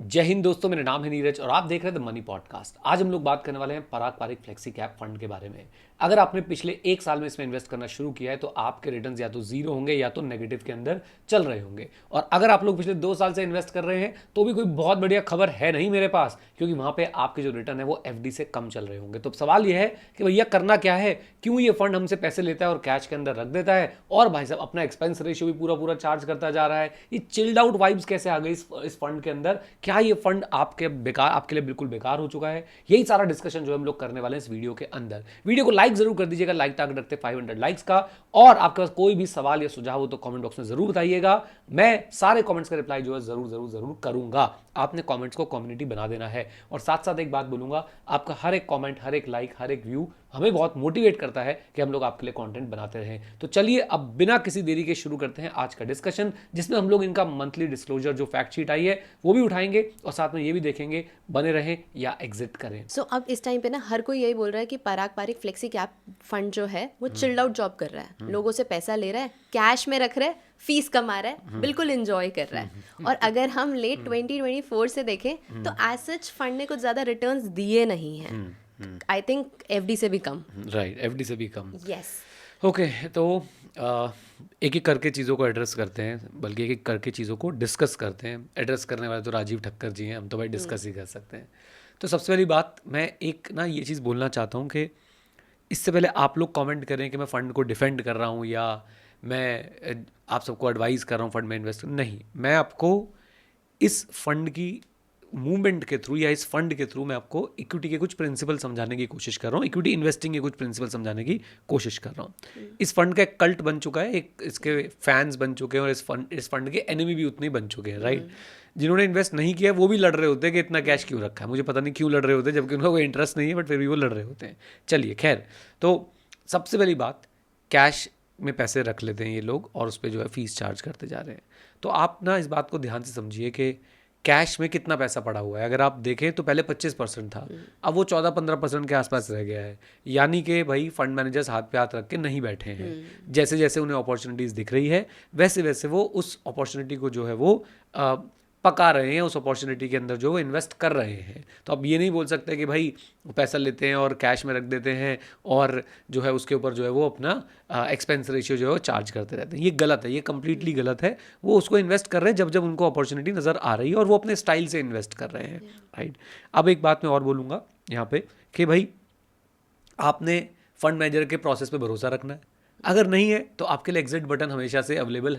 जय हिंद दोस्तों, मेरा नाम है नीरज और आप देख रहे हैं द मनी पॉडकास्ट। आज हम लोग बात करने वाले हैं पराग पारिक फ्लेक्सी कैप फंड के बारे में। अगर आपने पिछले एक साल में इसमें इन्वेस्ट करना शुरू किया है तो आपके रिटर्न्स या तो जीरो होंगे या तो नेगेटिव के अंदर चल रहे होंगे। और अगर आप लोग पिछले 2 साल से इन्वेस्ट कर रहे हैं तो भी कोई बहुत बढ़िया खबर है नहीं मेरे पास, क्योंकि वहां पे आपके जो रिटर्न है वो एफडी से कम चल रहे होंगे। तो सवाल यह है कि भैया करना क्या है, क्यों ये फंड हमसे पैसे लेता है और कैश के अंदर रख देता है, और भाई साहब अपना एक्सपेंस रेशियो भी पूरा पूरा चार्ज करता जा रहा है। ये चिल्ड आउट वाइब्स कैसे आ गई इस फंड के अंदर? क्या ये फंड आपके लिए बिल्कुल बेकार हो चुका है? यही सारा डिस्कशन जो हम लोग करने वाले हैं इस वीडियो के अंदर। वीडियो को लाइक जरूर कर दीजिएगा, लाइक टारगेट रखते 500 लाइक्स का। और आपके पास कोई भी सवाल या सुझाव हो तो कमेंट बॉक्स में जरूर बताइएगा, मैं सारे कमेंट्स का रिप्लाई जो है जरूर जरूर जरूर करूंगा। आपने कमेंट्स को कम्युनिटी बना देना है। और साथ साथ एक बात बोलूंगा, आपका हर एक कमेंट, हर एक लाइक, हर एक व्यू हमें बहुत मोटिवेट करता है कि हम लोग आपके लिए कंटेंट बनाते रहें। तो चलिए अब बिना किसी देरी के शुरू करते हैं आज का डिस्कशन, जिसमें हम लोग इनका मंथली डिस्क्लोजर जो फैक्ट शीट आई है वो भी उठाएंगे और साथ में ये भी देखेंगे बने रहें या एग्जिट करें। अब इस टाइम पे ना हर कोई यही बोल रहा है कि पराग पारिक फ्लेक्सी कैप फंड जो है वो चिल्ड आउट जॉब कर रहा है, लोगों से पैसा ले रहा है, कैश में रख रहा है, फीस कमा रहा है, बिल्कुल एंजॉय कर रहा है। और अगर हम लेट 2024 से देखें तो एज सच फंड ने कुछ ज्यादा रिटर्न्स दिए नहीं हैं। आई थिंक एफडी से भी कम। राइट, एफडी से भी कम। यस। ओके, तो एक एक करके चीज़ों को एड्रेस करते हैं, बल्कि एक एक करके चीज़ों को डिस्कस करते हैं। एड्रेस करने वाले तो राजीव ठक्कर जी हैं, हम तो भाई डिस्कस ही कर सकते हैं। तो सबसे पहली बात मैं एक ना ये चीज़ बोलना चाहता हूँ कि इससे पहले आप लोग कमेंट करें कि मैं फ़ंड को डिफेंड कर रहा हूँ या मैं आप सबको एडवाइस कर रहा हूँ फंड में इन्वेस्ट। नहीं, मैं आपको इस फंड की मूवमेंट के थ्रू या इस फंड के थ्रू मैं आपको इक्विटी के कुछ प्रिंसिपल समझाने की कोशिश कर रहा हूँ, इक्विटी इन्वेस्टिंग के कुछ प्रिंसिपल समझाने की कोशिश कर रहा हूँ। इस फंड का एक कल्ट बन चुका है, एक इसके फैंस बन चुके हैं और इस फंड के एनिमी भी उतने ही बन चुके हैं। राइट, जिन्होंने इन्वेस्ट नहीं किया वो भी लड़ रहे होते हैं कि इतना कैश क्यों रखा है, मुझे पता नहीं क्यों लड़ रहे होते हैं, जबकि उनका कोई इंटरेस्ट नहीं है, बट फिर भी वो लड़ रहे होते हैं। चलिए खैर, तो सबसे पहली बात, कैश में पैसे रख लेते हैं ये लोग और उस पर जो है फीस चार्ज करते जा रहे हैं। तो आप ना इस बात को ध्यान से समझिए कि कैश में कितना पैसा पड़ा हुआ है। अगर आप देखें तो पहले 25% था, अब वो 14-15% के आसपास रह गया है। यानी कि भाई फंड मैनेजर्स हाथ पे हाथ रख के नहीं बैठे हैं। जैसे जैसे उन्हें अपॉर्चुनिटीज़ दिख रही है वैसे वैसे वो उस अपॉर्चुनिटी को जो है वो पका रहे हैं, उस अपॉर्चुनिटी के अंदर जो वो इन्वेस्ट कर रहे हैं। तो अब ये नहीं बोल सकते कि भाई पैसा लेते हैं और कैश में रख देते हैं और जो है उसके ऊपर जो है वो अपना एक्सपेंस रेशियो जो है वो चार्ज करते रहते हैं। ये गलत है, ये कंप्लीटली गलत है। वो उसको इन्वेस्ट कर रहे हैं जब जब उनको अपॉर्चुनिटी नज़र आ रही है और वो अपने स्टाइल से इन्वेस्ट कर रहे हैं। राइट, अब एक बात मैं और बोलूँगा यहाँ पे कि भाई आपने फंड मैनेजर के प्रोसेस पे भरोसा रखना है। अगर नहीं है तो आपके लिए एग्जिट बटन हमेशा से अवेलेबल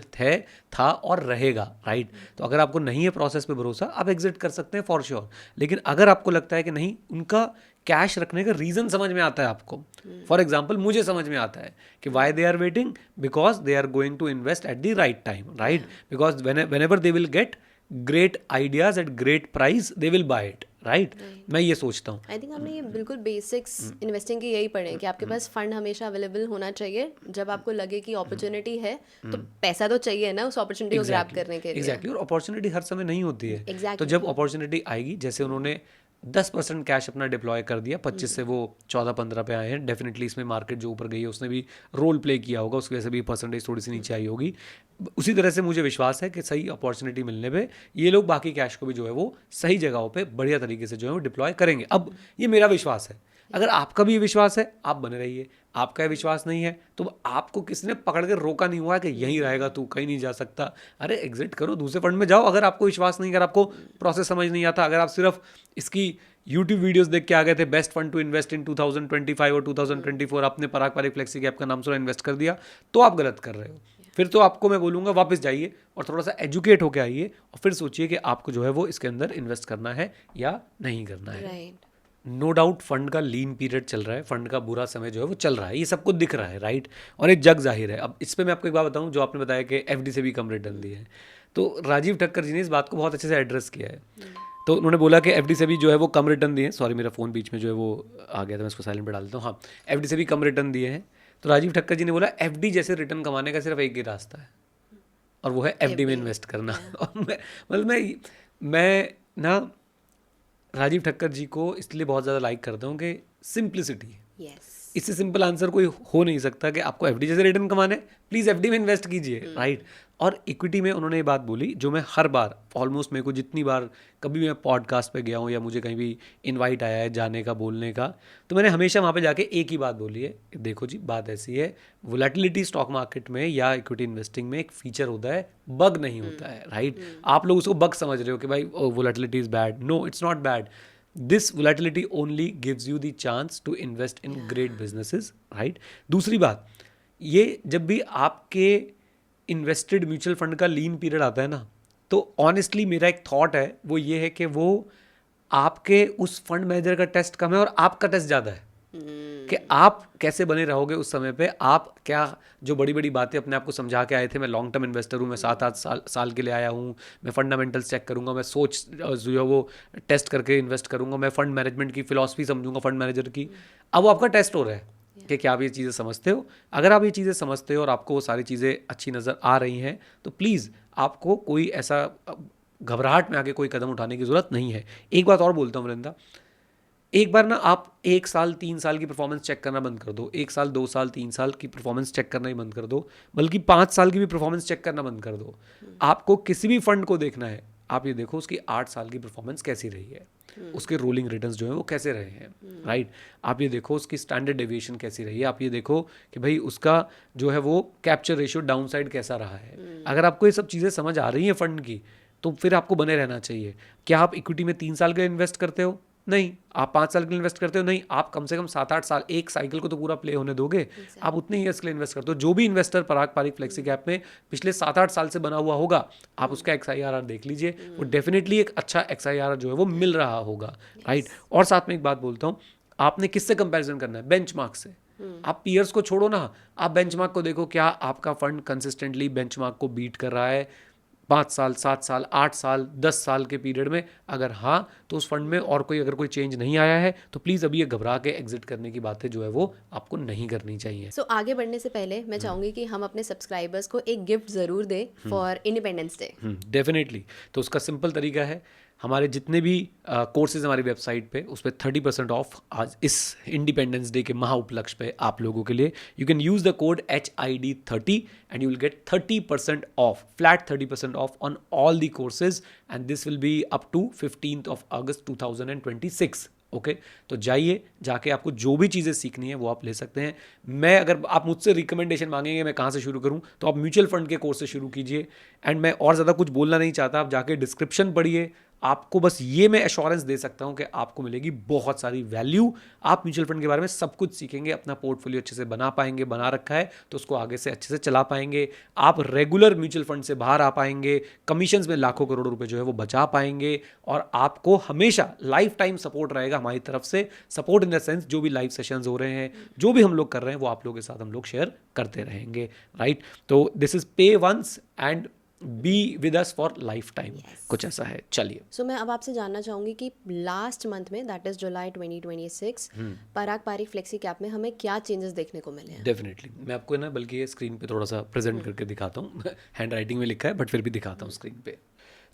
था और रहेगा। राइट, तो अगर आपको नहीं है प्रोसेस पे भरोसा, आप एग्जिट कर सकते हैं फॉर श्योर। लेकिन अगर आपको लगता है कि नहीं, उनका कैश रखने का रीज़न समझ में आता है आपको, फॉर एग्जाम्पल मुझे समझ में आता है कि why they are waiting, because they are going to invest at the right time. Right, because whenever they will get great ideas at great price they will buy it. Right, मैं ये सोचता हूँ। I think हमने ये बिल्कुल basics investing के यही पढ़े हैं कि आपके पास फंड हमेशा अवेलेबल होना चाहिए। जब आपको लगे कि अपॉर्चुनिटी है तो पैसा तो चाहिए ना उस अपॉर्चुनिटी को ग्रैब करने के लिए। एग्जैक्टली, और अपॉर्चुनिटी हर समय नहीं होती है। तो जब अपॉर्चुनिटी आएगी, जैसे उन्होंने 10% कैश अपना डिप्लॉय कर दिया, 25 से वो 14-15 पे आए हैं। डेफिनेटली इसमें मार्केट जो ऊपर गई है उसने भी रोल प्ले किया होगा, उसकी वजह से भी परसेंटेज थोड़ी सी नीचे आई होगी। उसी तरह से मुझे विश्वास है कि सही अपॉर्चुनिटी मिलने पे ये लोग बाकी कैश को भी जो है वो सही जगहों पे बढ़िया तरीके से जो है वो डिप्लॉय करेंगे। अब ये मेरा विश्वास है, अगर आपका भी ये विश्वास है आप बने रहिए। आपका ये विश्वास नहीं है तो आपको किसने पकड़ के रोका नहीं हुआ कि यहीं रहेगा तू, कहीं नहीं जा सकता। अरे एग्जिट करो, दूसरे फंड में जाओ। अगर आपको विश्वास नहीं, अगर आपको प्रोसेस समझ नहीं आता, अगर आप सिर्फ इसकी यूट्यूब वीडियोस देख के आ गए थे, best fund to invest in 2025 और 2024, आपने पराग पारिक फ्लेक्सी कैप का नाम सुना, इन्वेस्ट कर दिया, तो आप गलत कर रहे हो। फिर तो आपको मैं बोलूँगा वापस जाइए और थोड़ा सा एजुकेट होकर आइए और फिर सोचिए कि आपको जो है वो इसके अंदर इन्वेस्ट करना है या नहीं करना है। राइट, नो डाउट फंड का लीन पीरियड चल रहा है, फंड का बुरा समय जो है वो चल रहा है, ये सबको दिख रहा है। राइट, और एक जग जाहिर है। अब इस पर मैं आपको एक बात बताऊं, जो आपने बताया कि एफडी से भी कम रिटर्न दिए हैं, तो राजीव ठक्कर जी ने इस बात को बहुत अच्छे से एड्रेस किया है। तो उन्होंने बोला कि एफडी से भी जो है वो कम रिटर्न दिए हैं। सॉरी, मेरा फ़ोन बीच में जो है वो आ गया था, मैं इसको साइलेंट पर डाल देता हूँ। हाँ, एफडी से भी कम रिटर्न दिए हैं। तो राजीव ठक्कर जी ने बोला एफडी जैसे रिटर्न कमाने का सिर्फ एक ही रास्ता है और वो है एफडी में इन्वेस्ट करना। और मैं ना राजीव ठक्कर जी को इसलिए बहुत ज़्यादा लाइक करता हूँ कि सिंप्लिसिटी। इससे सिंपल आंसर कोई हो नहीं सकता कि आपको एफडी जैसे रिटर्न कमाने, प्लीज़ एफडी में इन्वेस्ट कीजिए। राइट, और इक्विटी में उन्होंने ये बात बोली जो मैं हर बार ऑलमोस्ट, मेरे को जितनी बार कभी भी मैं पॉडकास्ट पे गया हूँ या मुझे कहीं भी इनवाइट आया है जाने का, बोलने का, तो मैंने हमेशा वहाँ पे जाके एक ही बात बोली है, देखो जी बात ऐसी है, वोलेटिलिटी स्टॉक मार्केट में या इक्विटी इन्वेस्टिंग में एक फीचर होता है, बग नहीं होता है, राइट? आप लोग उसको बग समझ रहे हो कि भाई volatility is bad. No, it's not bad. This volatility only gives you the chance to invest in great businesses, right? दूसरी बात, ये जब भी आपके इन्वेस्टेड म्यूचुअल फंड का लीन पीरियड आता है ना, तो ऑनेस्टली मेरा एक थॉट है, वो ये है कि वो आपके उस फंड मैनेजर का टेस्ट कम है और आपका टेस्ट ज़्यादा है कि आप कैसे बने रहोगे उस समय पे. आप क्या जो बड़ी बड़ी बातें अपने आप को समझा के आए थे, मैं लॉन्ग टर्म इन्वेस्टर हूँ, मैं 7-8 साल के लिए आया हूँ, मैं फंडामेंटल्स चेक करूँगा, मैं सोच जो है वो टेस्ट करके इन्वेस्ट करूँगा, मैं फंड मैनेजमेंट की फिलॉसफी समझूंगा फंड मैनेजर की. अब वो आपका टेस्ट हो रहा है कि क्या आप ये चीज़ें समझते हो. अगर आप ये चीज़ें समझते हो और आपको वो सारी चीज़ें अच्छी नज़र आ रही हैं, तो प्लीज़ आपको कोई ऐसा घबराहट में आके कोई कदम उठाने की ज़रूरत नहीं है. एक बात और बोलता हूँ वृंदा, एक बार ना आप 1 साल 3 साल की परफॉर्मेंस चेक करना बंद कर दो, 1 साल 2 साल 3 साल की परफॉर्मेंस चेक करना ही बंद कर दो, बल्कि 5 साल की भी परफॉर्मेंस चेक करना बंद कर दो. आपको किसी भी फंड को देखना है, आप ये देखो उसकी 8 साल की परफॉर्मेंस कैसी रही है, उसके रोलिंग रिटर्न्स जो हैं वो कैसे रहे हैं, राइट? आप ये देखो उसकी स्टैंडर्ड डेविएशन कैसी रही है, आप ये देखो कि भाई उसका जो है वो कैप्चर रेशियो डाउन साइड कैसा रहा है. अगर आपको ये सब चीज़ें समझ आ रही हैं फंड की, तो फिर आपको बने रहना चाहिए. क्या आप इक्विटी में 3 साल के इन्वेस्ट करते हो? नहीं. आप 5 साल के लिए इन्वेस्ट करते हो? नहीं. आप कम से कम 7-8 साल, एक साइकिल को तो पूरा प्ले होने दोगे. आप उतने ही ईयर्स के लिए इन्वेस्ट करते हो. जो भी इन्वेस्टर पराग पारिक फ्लेक्सी कैप में पिछले 7-8 साल से बना हुआ होगा, आप उसका XIRR देख लीजिए, वो डेफिनेटली एक अच्छा XIRR जो है वो मिल रहा होगा, राइट? और साथ में एक बात बोलता हूँ, आपने किससे कंपैरिजन करना है? बेंचमार्क से. आप पीयर्स को छोड़ो ना, आप बेंचमार्क को देखो, क्या आपका फंड कंसिस्टेंटली बेंचमार्क को बीट कर रहा है 5 साल, 7 साल, 8 साल, 10 साल के पीरियड में? अगर हाँ, तो उस फंड में और कोई अगर कोई चेंज नहीं आया है, तो प्लीज़ अभी ये घबरा के एग्जिट करने की बातें जो है वो आपको नहीं करनी चाहिए. सो आगे बढ़ने से पहले मैं चाहूँगी कि हम अपने सब्सक्राइबर्स को एक गिफ्ट ज़रूर दें फॉर इंडिपेंडेंस डे. डेफिनेटली. तो उसका सिंपल तरीका है, हमारे जितने भी कोर्सेज हमारी वेबसाइट पे, उस पर 30% ऑफ आज इस इंडिपेंडेंस डे के महा उपलक्ष्य पे आप लोगों के लिए. You can use the code HID30 and you will get 30% off, flat 30% off on all the courses, and this will be up to 15th of August 2026. Okay, तो जाइए, जाके आपको जो भी चीज़ें सीखनी है वो आप ले सकते हैं. मैं, अगर आप मुझसे रिकमेंडेशन मांगेंगे मैं कहाँ से शुरू करूँ, तो आप म्यूचुअल फंड के कोर्स से शुरू कीजिए. एंड मैं और ज़्यादा कुछ बोलना नहीं चाहता, आप जाके डिस्क्रिप्शन पढ़िए. आपको बस ये मैं एश्योरेंस दे सकता हूँ कि आपको मिलेगी बहुत सारी वैल्यू. आप म्यूचुअल फंड के बारे में सब कुछ सीखेंगे, अपना पोर्टफोलियो अच्छे से बना पाएंगे, बना रखा है तो उसको आगे से अच्छे से चला पाएंगे. आप रेगुलर म्यूचुअल फंड से बाहर आ पाएंगे, कमीशंस में लाखों करोड़ों रुपए जो है वो बचा पाएंगे, और आपको हमेशा लाइफ टाइम सपोर्ट रहेगा हमारी तरफ से. सपोर्ट इन द सेंस, जो भी लाइव सेशंस हो रहे हैं, जो भी हम लोग कर रहे हैं, वो आप लोगों के साथ हम लोग शेयर करते रहेंगे, राइट? तो this is pay once and be with us for lifetime. कुछ ऐसा है. चलिए, सो मैं अब आपसे जानना चाहूँगी कि लास्ट मंथ में, that is July 2026, Parag Parikh flexi cap में हमें क्या चेंजेस देखने को मिले हैं? डेफिनेटली मैं आपको ना बल्कि ये स्क्रीन पे थोड़ा सा प्रेजेंट करके दिखाता हूँ. हैंड राइटिंग में लिखा है बट फिर भी दिखाता हूँ स्क्रीन पे.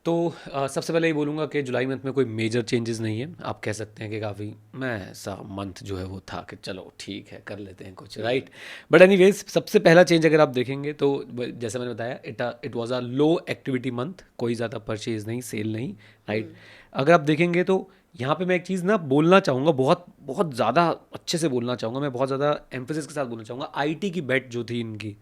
तो सबसे पहले ये बोलूँगा कि जुलाई मंथ में कोई मेजर चेंजेस नहीं है. आप कह सकते हैं कि काफ़ी मैं सा मंथ जो है वो था कि चलो ठीक है कर लेते हैं कुछ, राइट? बट एनीवेज, सबसे पहला चेंज अगर आप देखेंगे तो जैसे मैंने बताया, it was a low activity month. कोई ज़्यादा परचेज नहीं, सेल नहीं, राइट? अगर आप देखेंगे तो यहाँ पे मैं एक चीज़ ना बोलना चाहूँगा, बहुत बहुत ज़्यादा अच्छे से बोलना चाहूँगा, मैं बहुत ज़्यादा एम्फेसिस के साथ बोलना चाहूँगा. IT की बेट जो थी इनकी,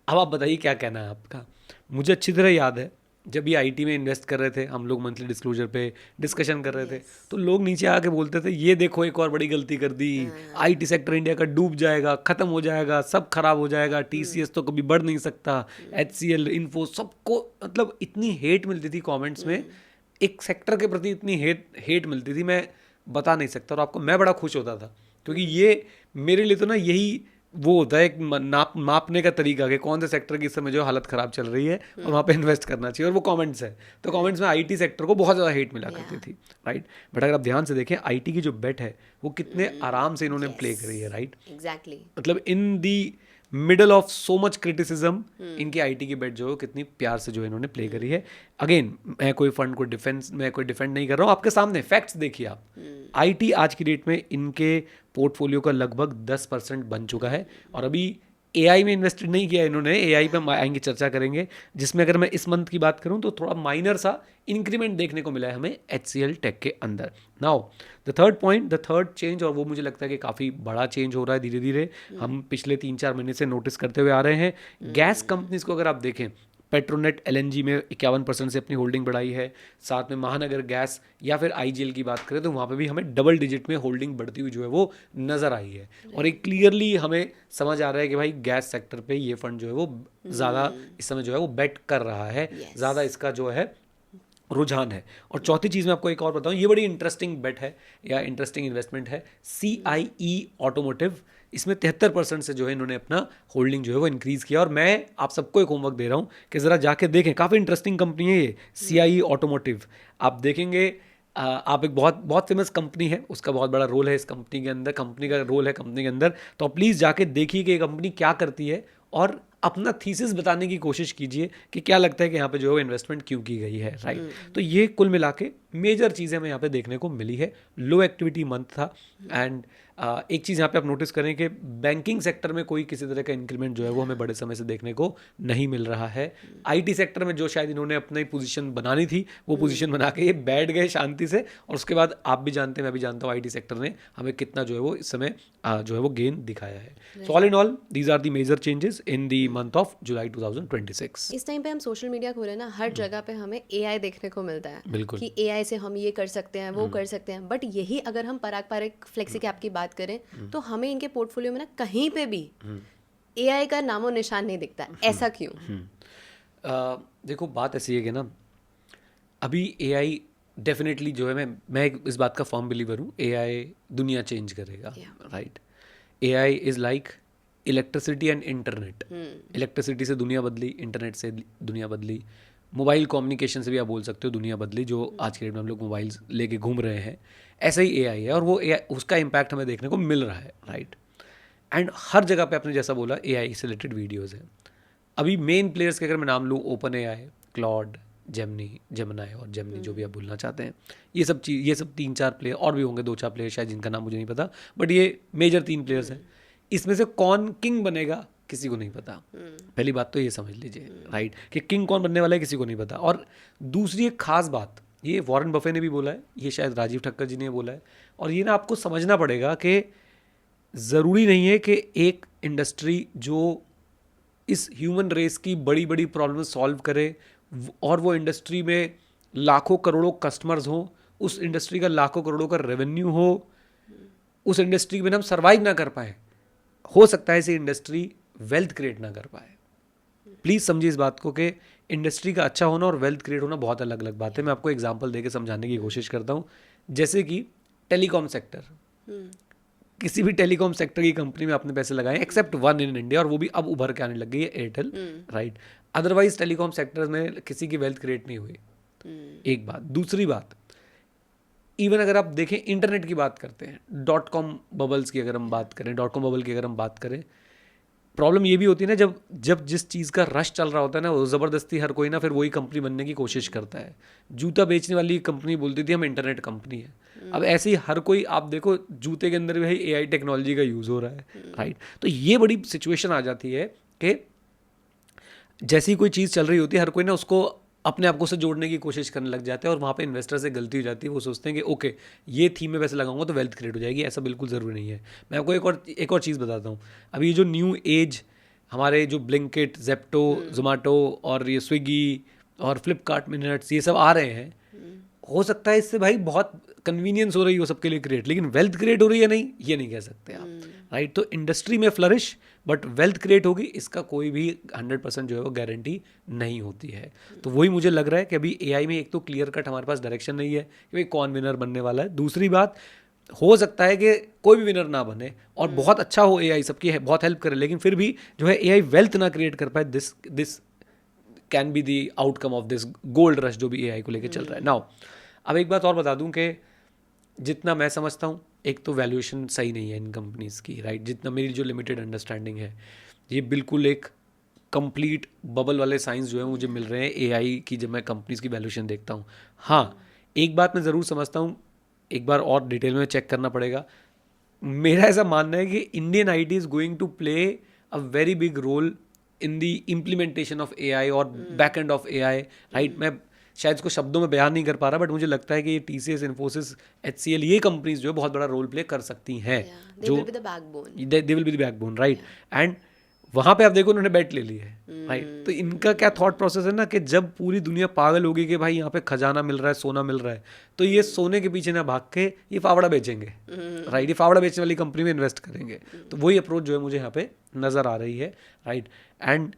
अब आप बताइए क्या कहना है आपका. मुझे अच्छी तरह याद है जब ये IT में इन्वेस्ट कर रहे थे, हम लोग मंथली डिस्क्लोजर पे डिस्कशन कर रहे थे, तो लोग नीचे आके बोलते थे ये देखो एक और बड़ी गलती कर दी, IT सेक्टर इंडिया का डूब जाएगा, ख़त्म हो जाएगा, सब खराब हो जाएगा, TCS तो कभी बढ़ नहीं सकता, HCL, इन्फो, सबको मतलब इतनी हेट मिलती थी कमेंट्स में, एक सेक्टर के प्रति इतनी हेट मिलती थी, मैं बता नहीं सकता. और आपको मैं बड़ा खुश होता था क्योंकि ये मेरे लिए तो ना यही वो होता है एक मापने का तरीका कि कौन से सेक्टर की इस समय जो हालत ख़राब चल रही है और वहाँ पे इन्वेस्ट करना चाहिए. और वो कमेंट्स है, तो कमेंट्स में IT सेक्टर को बहुत ज़्यादा हेट मिला करती थी, राइट? बट अगर आप ध्यान से देखें, IT की जो बेट है वो कितने आराम से इन्होंने प्ले करी है, राइट? एग्जैक्टली. मतलब in the middle of so much criticism, इनकी IT की बेट जो है कितनी प्यार से जो इन्होंने प्ले करी है. अगेन, मैं कोई फंड को डिफेंड नहीं कर रहा हूँ, आपके सामने फैक्ट्स देखिए आप. IT आज की डेट में इनके पोर्टफोलियो का लगभग 10% बन चुका है और अभी एआई में इन्वेस्टेड नहीं किया इन्होंने, एआई पे हम आएंगे, चर्चा करेंगे, जिसमें अगर मैं इस मंथ की बात करूं तो थोड़ा माइनर सा इंक्रीमेंट देखने को मिला है हमें HCL टेक के अंदर। Now the third point, the third change, और वो मुझे लगता है कि काफ़ी बड़ा चेंज हो रहा है धीरे धीरे, हम पिछले 3-4 महीने से नोटिस करते हुए आ रहे हैं। गैस कंपनीज को अगर आप देखें, पेट्रोनेट LNG में 51% से अपनी होल्डिंग बढ़ाई है, साथ में महानगर गैस या फिर IGL की बात करें तो वहाँ पे भी हमें डबल डिजिट में होल्डिंग बढ़ती हुई जो है वो नज़र आई है। और एक क्लियरली हमें समझ आ रहा है कि भाई गैस सेक्टर पे ये फंड जो है वो ज़्यादा इस समय जो है वो बेट कर रहा है, ज़्यादा इसका जो है रुझान है। और चौथी चीज़ मैं आपको एक और बताऊं, ये बड़ी इंटरेस्टिंग बेट है या इंटरेस्टिंग इन्वेस्टमेंट है, CIE ऑटोमोटिव। इसमें 73% से जो है इन्होंने अपना होल्डिंग जो है वो इंक्रीज़ किया। और मैं आप सबको एक होमवर्क दे रहा हूँ कि ज़रा जाके देखें, काफ़ी इंटरेस्टिंग कंपनी है ये CIE ऑटोमोटिव। आप देखेंगे, आप एक बहुत बहुत फेमस कंपनी है, उसका बहुत बड़ा रोल है इस कंपनी के अंदर, कंपनी का रोल है कंपनी के अंदर। तो आप प्लीज़ जाके देखिए कि ये कंपनी क्या करती है और अपना थीसिस बताने की कोशिश कीजिए कि क्या लगता है कि यहाँ पे जो है इन्वेस्टमेंट क्यों की गई है, राइट। तो ये कुल मिला के मेजर चीज़ें हमें यहाँ पे देखने को मिली है। लो एक्टिविटी मंथ था, एंड एक चीज़ यहाँ पे आप नोटिस करें कि बैंकिंग सेक्टर में कोई किसी तरह का इंक्रीमेंट जो है वो हमें बड़े समय से देखने को नहीं मिल रहा है। IT सेक्टर में जो शायद इन्होंने अपनी पोजीशन बनानी थी वो पोजीशन बना के ये बैठ गए शांति से, और उसके बाद आप भी जानते हैं, मैं भी जानता हूँ, IT सेक्टर ने हमें कितना जो है वो इस समय जो है वो गेन दिखाया है। So all in all these are the major changes in the month of July 2026। इस टाइम पे हम सोशल मीडिया खोले ना, हर जगह पे हमें AI देखने को मिलता है। बिल्कुल। कि AI से हम ये कर सकते हैं, वो कर सकते हैं। बट यही अगर हम पराग पारिक फ्लेक्सी कैप की बात करें तो हमें इनके पोर्टफोलियो में ना कहीं पे भी AI का नामो निशान नहीं दिखता। ऐसा क्यों? देखो बात ऐसी है कि ना, अभी AI डेफिनेटली जो है, मैं इस बात का फर्म बिलीवर हूँ, AI दुनिया चेंज करेगा, right. AI is like electricity and internet. Electricity से दुनिया बदली, इंटरनेट से दुनिया बदली, मोबाइल कम्युनिकेशन से भी आप बोल सकते हो दुनिया बदली, जो आज के डेट में हम लोग मोबाइल लेके घूम रहे हैं, ऐसा ही AI है। और वो AI, उसका इम्पैक्ट हमें देखने को मिल रहा है, राइट। एंड हर जगह पे आपने जैसा बोला AI से रिलेटेड वीडियोज़ हैं। अभी मेन प्लेयर्स के अगर मैं नाम लूँ, OpenAI, क्लॉड, जेमिनी और जेमिनी, जो भी आप बोलना चाहते हैं, ये सब 3-4 प्लेयर, और भी होंगे 2-4 प्लेयर शायद जिनका नाम मुझे नहीं पता, बट ये मेजर 3 प्लेयर्स हैं। इसमें से कौन किंग बनेगा किसी को नहीं पता। पहली बात तो ये समझ लीजिए, राइट, कि किंग कौन बनने वाला है किसी को नहीं पता। और दूसरी एक खास बात, ये वॉरेन बफे ने भी बोला है, ये शायद राजीव ठक्कर जी ने बोला है, और ये ना आपको समझना पड़ेगा कि ज़रूरी नहीं है कि एक इंडस्ट्री जो इस ह्यूमन रेस की बड़ी बड़ी प्रॉब्लम सॉल्व करे और वो इंडस्ट्री में लाखों करोड़ों कस्टमर्स हों, उस इंडस्ट्री का लाखों करोड़ों का रेवेन्यू हो, उस इंडस्ट्री में हम सर्वाइव ना कर पाए, हो सकता है ऐसी इंडस्ट्री वेल्थ क्रिएट ना कर पाए। प्लीज़ समझिए इस बात को कि इंडस्ट्री का अच्छा होना और वेल्थ क्रिएट होना बहुत अलग अलग बात है। मैं आपको एग्जांपल देके समझाने की कोशिश करता हूँ। जैसे कि टेलीकॉम सेक्टर, किसी भी टेलीकॉम सेक्टर की कंपनी में आपने पैसे लगाए एक्सेप्ट वन इन इंडिया, और वो भी अब उभर के आने लग गई है, Airtel, right. Otherwise telecom sector में किसी की वेल्थ क्रिएट नहीं हुई। एक बात। दूसरी बात, इवन अगर आप देखें इंटरनेट की बात करते हैं, .com बबल्स की अगर हम बात करें, .com बबल की अगर हम बात करें, प्रॉब्लम ये भी होती है ना, जब जिस चीज़ का रश चल रहा होता है ना, वो ज़बरदस्ती हर कोई ना फिर वही कंपनी बनने की कोशिश करता है। जूता बेचने वाली कंपनी बोलती थी हम इंटरनेट कंपनी है, अब ऐसे ही हर कोई, आप देखो जूते के अंदर भी भाई AI टेक्नोलॉजी का यूज़ हो रहा है, राइट। तो ये बड़ी सिचुएशन आ जाती है कि जैसी कोई चीज़ चल रही होती है, हर कोई ना उसको अपने आप को से जोड़ने की कोशिश करने लग जाते हैं, और वहाँ पे इन्वेस्टर से गलती हो जाती है। वो सोचते हैं कि ओके ये थीम में पैसे लगाऊंगा तो वेल्थ क्रिएट हो जाएगी, ऐसा बिल्कुल ज़रूरी नहीं है। मैं आपको एक और चीज़ बताता हूँ। अभी ये जो न्यू एज हमारे जो ब्लिंकिट, जेप्टो, जोमेटो और ये स्विगी और फ्लिपकार्ट मिनट्स, ये सब आ रहे हैं, हो सकता है इससे भाई बहुत कन्वीनियंस हो रही हो सबके लिए क्रिएट, लेकिन वेल्थ क्रिएट हो रही है नहीं, ये नहीं कह सकते आप, राइट। तो इंडस्ट्री में फ्लरिश बट वेल्थ क्रिएट होगी, इसका कोई भी 100% जो है वो गारंटी नहीं होती है। तो वही मुझे लग रहा है कि अभी AI में एक तो क्लियर कट हमारे पास डायरेक्शन नहीं है कि भाई कौन विनर बनने वाला है। दूसरी बात, हो सकता है कि कोई भी विनर ना बने और बहुत अच्छा हो AI, सबकी है बहुत हेल्प करे, लेकिन फिर भी जो है AI वेल्थ ना क्रिएट कर पाए, this can be the outcome of this gold rush जो भी AI को लेकर चल रहा है। नाउ अब एक बात और बता दूं कि जितना मैं समझता हूँ, एक तो वैल्यूएशन सही नहीं है इन कंपनीज़ की, राइट। जितना मेरी जो लिमिटेड अंडरस्टैंडिंग है, ये बिल्कुल एक कंप्लीट बबल वाले साइंस जो है मुझे मिल रहे हैं AI की, जब मैं कंपनीज़ की वैल्यूएशन देखता हूँ। हाँ, एक बात मैं ज़रूर समझता हूँ, एक बार और डिटेल में चेक करना पड़ेगा। मेरा ऐसा मानना है कि Indian IT is going to play a very big role in the implementation of AI और back end of AI, right? मैं शायद इसको शब्दों में बयान नहीं कर पा रहा, बट मुझे लगता है कि ये TCS, इन्फोसिस, HCL, ये कंपनीज जो है बहुत बड़ा रोल प्ले कर सकती हैं, they will be the backbone. They will be the backbone, right? And वहाँ पे आप देखो उन्होंने बेट ले ली है, राइट? तो इनका क्या थॉट प्रोसेस है ना कि जब पूरी दुनिया पागल होगी कि भाई यहाँ पे खजाना मिल रहा है, सोना मिल रहा है, तो ये सोने के पीछे ना भाग के ये फावड़ा बेचेंगे, राइट? ये फावड़ा बेचने वाली कंपनी में इन्वेस्ट करेंगे. तो वही अप्रोच जो है मुझे यहाँ पे नज़र आ रही है, राइट? एंड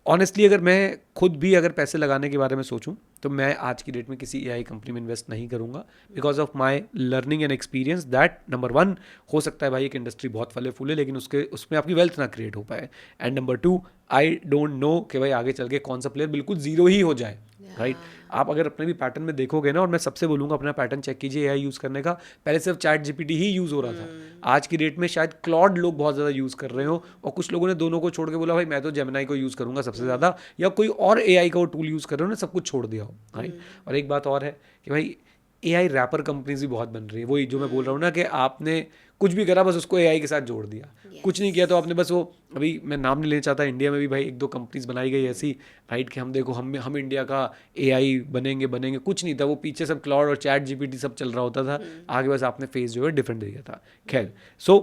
ऑनेस्टली अगर मैं खुद भी अगर पैसे लगाने के बारे में सोचूं तो मैं आज की डेट में किसी AI कंपनी में इन्वेस्ट नहीं करूंगा, because of my learning and experience that number 1 हो सकता है भाई एक इंडस्ट्री बहुत फले फूले लेकिन उसमें आपकी वेल्थ ना क्रिएट हो पाए, and number 2 I don't know कि भाई आगे चल के कौन सा प्लेयर बिल्कुल जीरो ही हो जाए, राइट? आप अगर अपने भी पैटर्न में देखोगे ना, और मैं सबसे बोलूँगा अपना पैटर्न चेक कीजिए AI यूज़ करने का. पहले सिर्फ ChatGPT ही यूज़ हो रहा था, आज की डेट में शायद क्लॉड लोग बहुत ज़्यादा यूज़ कर रहे हो, और कुछ लोगों ने दोनों को छोड़ के बोला भाई मैं तो जेमिनाई को यूज़ करूँगा सबसे ज़्यादा, या कोई और AI का वो टूल यूज़ कर रहे हो ना, सब कुछ छोड़ दिया हो, राइट? और एक बात और है कि भाई AI रैपर कंपनीज भी बहुत बन रही है. वही जो मैं बोल रहा हूँ ना कि आपने कुछ भी करा बस उसको AI के साथ जोड़ दिया, कुछ नहीं किया तो आपने बस वो, अभी मैं नाम नहीं लेना चाहता, इंडिया में भी भाई 1-2 कंपनीज बनाई गई ऐसी, राइट? कि हम देखो हम इंडिया का AI बनेंगे, कुछ नहीं था, वो पीछे सब क्लाउड और ChatGPT सब चल रहा होता था, आगे बस आपने फेस जो है डिफरेंट दिया था. खैर, सो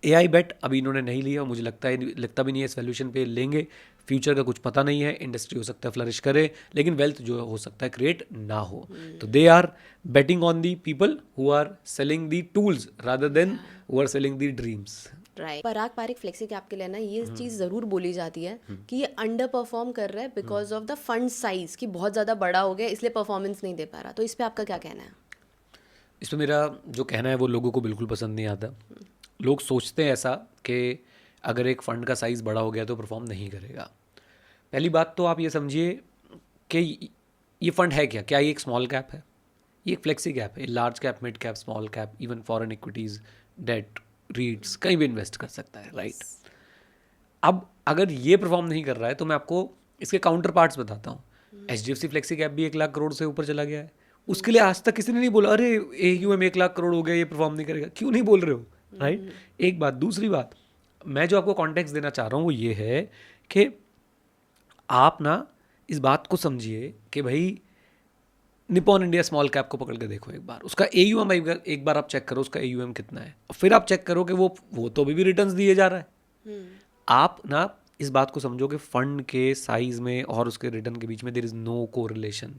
AI बेट अभी इन्होंने नहीं लिया, मुझे लगता भी नहीं है इस वैल्यूएशन पे लेंगे. फ्यूचर का कुछ पता नहीं है, इंडस्ट्री हो सकता है फ्लरिश करे लेकिन वेल्थ जो हो सकता है क्रिएट ना हो. तो they are betting on the people who are selling the tools rather than who are selling the dreams. Right. Parag Parikh flexi cap के लिए ना ये चीज़ ज़रूर बोली जाती है कि ये अंडर परफॉर्म कर रहा है because of the fund size कि बहुत ज़्यादा बड़ा हो गया इसलिए परफॉर्मेंस नहीं दे पा रहा. तो इस पर आपका क्या कहना है? इस पर मेरा जो कहना है वो लोगों को बिल्कुल पसंद नहीं आता. लोग सोचते हैं ऐसा कि अगर एक फ़ंड का साइज़ बड़ा हो गया तो परफॉर्म नहीं करेगा. पहली बात तो आप ये समझिए कि ये फ़ंड है क्या ये एक स्मॉल कैप है? ये एक फ्लेक्सी कैप है. Large cap, mid cap, small cap, even foreign equities, debt, REITs, कहीं भी इन्वेस्ट कर सकता है, राइट? अब अगर ये परफॉर्म नहीं कर रहा है तो मैं आपको इसके काउंटर पार्ट्स बताता हूँ. HDFC फ्लेक्सी कैप भी 1 लाख करोड़ से ऊपर चला गया है. उसके लिए आज तक किसी ने नहीं बोला अरे AUM 1 लाख करोड़ हो गया, ये परफॉर्म नहीं करेगा. क्यों नहीं बोल रहे हो, राइट? एक बात. दूसरी बात, मैं जो आपको कॉन्टेक्स्ट देना चाह रहा हूँ वो ये है कि आप ना इस बात को समझिए कि भाई निपॉन इंडिया स्मॉल कैप को पकड़ के देखो एक बार, उसका AUM एक बार आप चेक करो उसका AUM कितना है, और फिर आप चेक करो कि वो तो अभी भी रिटर्न्स दिए जा रहा है. आप ना इस बात को समझो कि फंड के साइज में और उसके रिटर्न के बीच में देयर इज नो कोरिलेशन.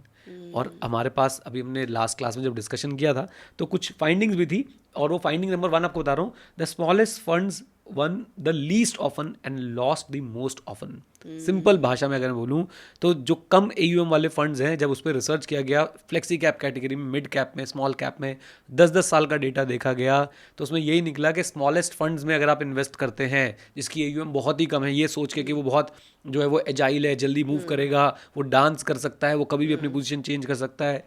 और हमारे पास अभी हमने लास्ट क्लास में जब डिस्कशन किया था तो कुछ फाइंडिंग्स भी थी, और वो फाइंडिंग नंबर 1 आपको बता रहा हूँ. The smallest funds one the least often and lost the most often. Simple भाषा में अगर मैं बोलूँ तो जो कम AUM वाले फंड्स हैं, जब उस पर रिसर्च किया गया फ्लेक्सी कैप कैटेगरी में, मिड कैप में, स्मॉल कैप में, 10-10 साल का डेटा देखा गया तो उसमें यही निकला कि स्मॉलेस्ट फंड्स में अगर आप इन्वेस्ट करते हैं जिसकी AUM बहुत ही कम है, ये सोच के कि वो बहुत जो है वो एजाइल है, जल्दी मूव करेगा, वो डांस कर सकता है, वो कभी भी अपनी पोजीशन चेंज कर सकता है,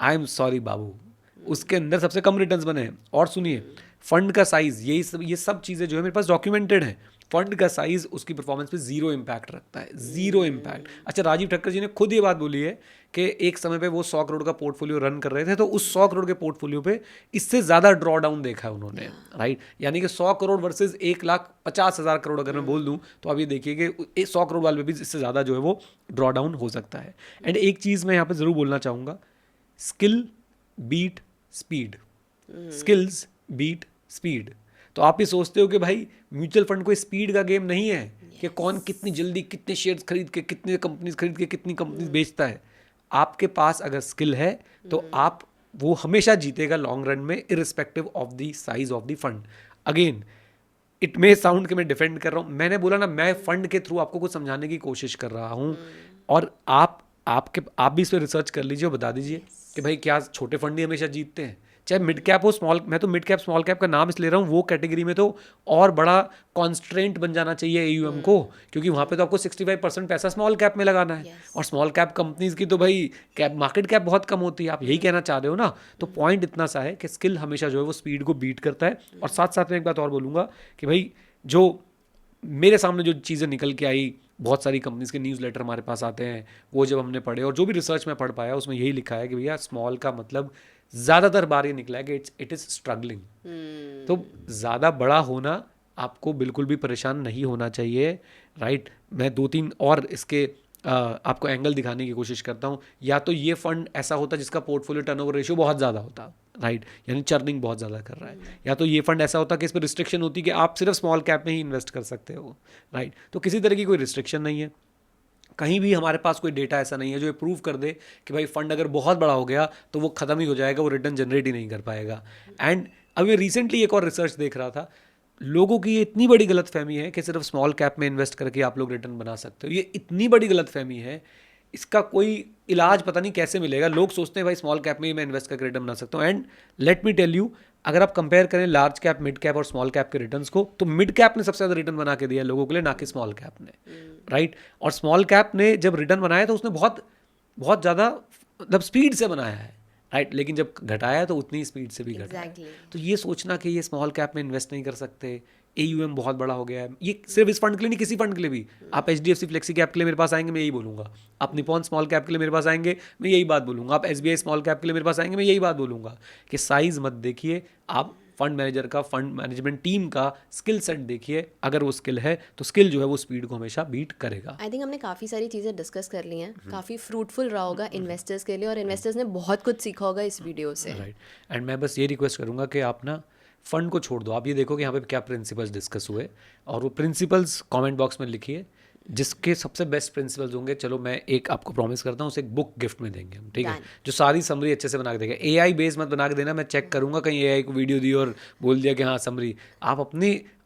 आई एम सॉरी बाबू, उसके अंदर सबसे कम रिटर्न्स बने हैं. और सुनिए, फंड का साइज, ये सब चीज़ें जो है मेरे पास डॉक्यूमेंटेड है. फंड का साइज उसकी परफॉर्मेंस पे 0 इम्पैक्ट रखता है, 0 इम्पैक्ट. अच्छा, राजीव ठक्कर जी ने खुद ये बात बोली है कि एक समय पे वो 100 करोड़ का पोर्टफोलियो रन कर रहे थे तो उस 100 करोड़ के पोर्टफोलियो पे इससे ज़्यादा ड्रॉ डाउन देखा है उन्होंने, राइट? यानी कि 100 करोड़ वर्सेज 1,50,000 करोड़ अगर मैं बोल दूं तो आप ये देखिए कि 100 करोड़ वाले पे भी इससे ज़्यादा जो है वो ड्रॉ डाउन हो सकता है. एंड एक चीज़ मैं यहाँ पर ज़रूर बोलना चाहूँगा, skill beat speed, skills beat speed. तो आप ये सोचते हो कि भाई म्यूचुअल फंड कोई स्पीड का गेम नहीं है कि कौन कितनी जल्दी कितने शेयर्स खरीद के, कितने कंपनीज खरीद के कितनी कंपनीज बेचता है. आपके पास अगर स्किल है तो आप वो हमेशा जीतेगा लॉन्ग रन में, irrespective of the size of the fund. Again it may sound कि मैं डिफेंड कर रहा हूँ, मैंने बोला ना मैं फंड के थ्रू आपको कुछ समझाने की कोशिश कर रहा हूँ. और आप भी इस पर रिसर्च कर लीजिए और बता दीजिए कि भाई क्या छोटे फंड ही हमेशा जीतते हैं, चाहे मिड कैप हो स्मॉल. मैं तो मिड कैप स्मॉल कैप का नाम इसलिए ले रहा हूँ, वो कैटेगरी में तो और बड़ा कॉन्स्ट्रेंट बन जाना चाहिए AUM को, क्योंकि वहाँ पे तो आपको 65% पैसा स्मॉल कैप में लगाना है. और स्मॉल कैप कंपनीज की तो भाई मार्केट कैप बहुत कम होती है. आप यही कहना चाह रहे हो ना? तो पॉइंट इतना सा है कि स्किल हमेशा जो है वो स्पीड को बीट करता है. और साथ साथ में एक बात और बोलूँगा कि भाई जो मेरे सामने जो चीज़ें निकल के आई, बहुत सारी कंपनीज के न्यूज़लेटर हमारे पास आते हैं, वो जब हमने पढ़े और जो भी रिसर्च में पढ़ पाया उसमें यही लिखा है कि भैया स्मॉल का मतलब ज़्यादातर बार ये निकला है कि इट इज़ स्ट्रगलिंग. तो ज़्यादा बड़ा होना आपको बिल्कुल भी परेशान नहीं होना चाहिए, राइट। मैं 2-3 और इसके आपको एंगल दिखाने की कोशिश करता हूँ। या तो ये फंड ऐसा होता जिसका पोर्टफोलियो टर्नओवर रेशियो बहुत ज़्यादा होता, राइट, यानी चर्निंग बहुत ज़्यादा कर रहा है। या तो ये फंड ऐसा होता कि इस पर रिस्ट्रिक्शन होती कि आप सिर्फ स्मॉल कैप में ही इन्वेस्ट कर सकते हो, राइट। तो किसी तरह की कोई रिस्ट्रिक्शन नहीं है, कहीं भी हमारे पास कोई डेटा ऐसा नहीं है जो ये प्रूव कर दे कि भाई फंड अगर बहुत बड़ा हो गया तो वो ख़त्म ही हो जाएगा, वो रिटर्न जनरेट ही नहीं कर पाएगा। एंड अभी रिसेंटली एक और रिसर्च देख रहा था, लोगों की ये इतनी बड़ी गलतफहमी है कि सिर्फ स्मॉल कैप में इन्वेस्ट करके आप लोग रिटर्न बना सकते हो। ये इतनी बड़ी गलतफहमी है, इसका कोई इलाज पता नहीं कैसे मिलेगा। लोग सोचते हैं भाई स्मॉल कैप में ही मैं इन्वेस्ट करके रिटर्न बना सकता हूँ। And let me tell you, अगर आप कंपेयर करें लार्ज कैप, मिड कैप और स्मॉल कैप के रिटर्न्स को, तो मिड कैप ने सबसे ज़्यादा रिटर्न बना के दिया लोगों के लिए, ना कि स्मॉल कैप ने, राइट। और स्मॉल कैप ने जब रिटर्न बनाया तो उसने बहुत बहुत ज़्यादा मतलब स्पीड से बनाया है, राइट। लेकिन जब घटाया तो उतनी स्पीड से भी घटाया। तो ये सोचना कि ये स्मॉल कैप में इन्वेस्ट नहीं कर सकते, AUM बहुत बड़ा हो गया है, ये सिर्फ इस फंड के लिए नहीं, किसी फंड के लिए भी। आप HDFC फ्लेक्सी कैप के लिए मेरे पास आएंगे, मैं यही बोलूँगा। आप निपॉन स्मॉल कैप के लिए मेरे पास आएंगे, मैं यही बात बोलूँगा। आप SBI स्मॉल कैप के लिए मेरे पास आएंगे, मैं यही बात बोलूँगा कि साइज़ मत देखिए, आप फंड मैनेजर का, फंड मैनेजमेंट टीम का स्किल सेट देखिए। अगर वो स्किल है तो स्किल जो है वो स्पीड को हमेशा बीट करेगा। आई थिंक हमने काफ़ी सारी चीज़ें डिस्कस कर ली हैं, काफ़ी फ्रूटफुल रहा होगा इन्वेस्टर्स के लिए, और इन्वेस्टर्स ने बहुत कुछ सीखा होगा इस वीडियो से। राइट। एंड मैं बस ये रिक्वेस्ट करूँगा कि आप ना फंड को छोड़ दो, आप ये देखो कि यहाँ पे क्या प्रिंसिपल्स डिस्कस हुए, और वो प्रिंसिपल्स कमेंट बॉक्स में लिखिए। जिसके सबसे बेस्ट प्रिंसिपल्स होंगे, चलो मैं एक आपको प्रॉमिस करता हूँ, उसे एक बुक गिफ्ट में देंगे हम, ठीक है, जो सारी समरी अच्छे से बना के देगा। AI बेस मत बना के देना, मैं चेक करूँगा कहीं AI को वीडियो दी और बोल दिया कि हाँ समरी। आप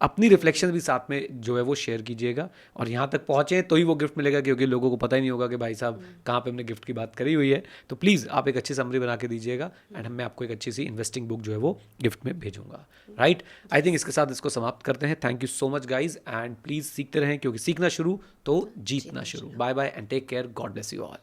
अपनी रिफ्लेक्शन भी साथ में जो है वो शेयर कीजिएगा, और यहाँ तक पहुँचे तो ही वो गिफ्ट मिलेगा, क्योंकि लोगों को पता ही नहीं होगा कि भाई साहब कहाँ पे हमने गिफ्ट की बात करी हुई है। तो प्लीज़ आप एक अच्छी समरी बना के दीजिएगा, एंड मैं आपको एक अच्छी सी इन्वेस्टिंग बुक जो है वो गिफ्ट में भेजूंगा, राइट। आई थिंक इसके साथ इसको समाप्त करते हैं। Thank you so much guys, and please सीखते रहें, क्योंकि सीखना शुरू तो जीतना शुरू। Bye bye and take care, God bless you all.